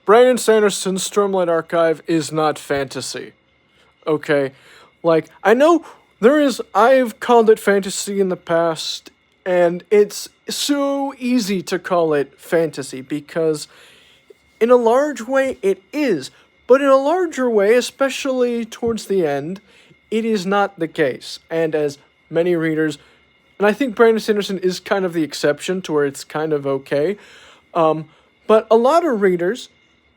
Brandon Sanderson's Stormlight Archive is not fantasy. Okay? Like, I know I've called it fantasy in the past, and it's so easy to call it fantasy because in a large way it is, but in a larger way, especially towards the end, it is not the case. And as many readers, and I think Brandon Sanderson is kind of the exception to where it's kind of okay, but a lot of readers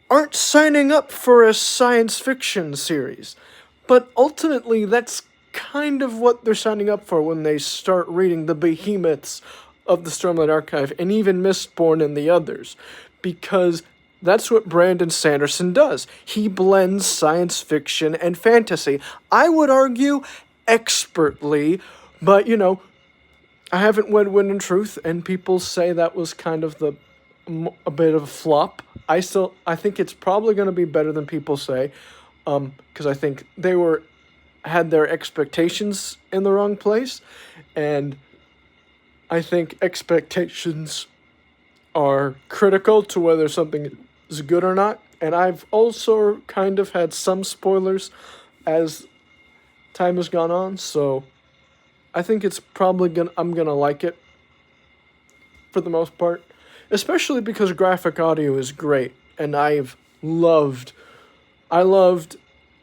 aren't signing up for a science fiction series. But ultimately, that's kind of what they're signing up for when they start reading the behemoths of the Stormlight Archive and even Mistborn and the others. Because that's what Brandon Sanderson does. He blends science fiction and fantasy. I would argue expertly, but I haven't read Wind and Truth, and people say that was kind of a bit of a flop. I think it's probably going to be better than people say, because I think they had their expectations in the wrong place, and I think expectations are critical to whether something is good or not. And I've also kind of had some spoilers as time has gone on, so I think it's probably I'm gonna like it for the most part, especially because graphic audio is great, and I loved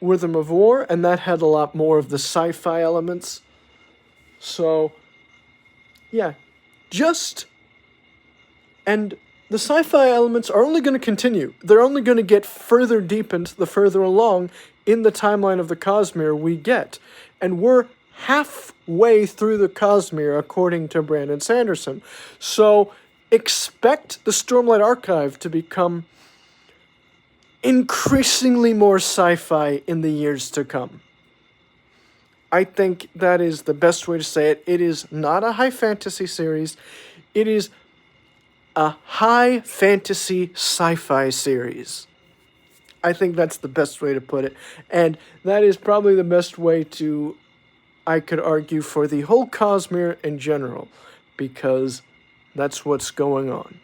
Rhythm of War, and that had a lot more of the sci-fi elements. So, yeah, and the sci-fi elements are only going to continue. They're only going to get further deepened the further along in the timeline of the Cosmere we get. And we're halfway through the Cosmere, according to Brandon Sanderson. So expect the Stormlight Archive to become increasingly more sci-fi in the years to come. I think that is the best way to say it. It is not a high fantasy series. It is a high fantasy sci-fi series. I think that's the best way to put it. And that is probably the best way I could argue, for the whole Cosmere in general, because that's what's going on.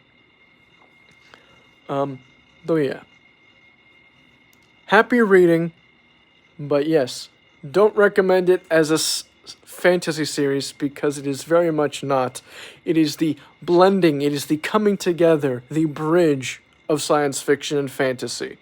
Though yeah. Happy reading, but yes, don't recommend it as a fantasy series because it is very much not. It is the blending, it is the coming together, the bridge of science fiction and fantasy.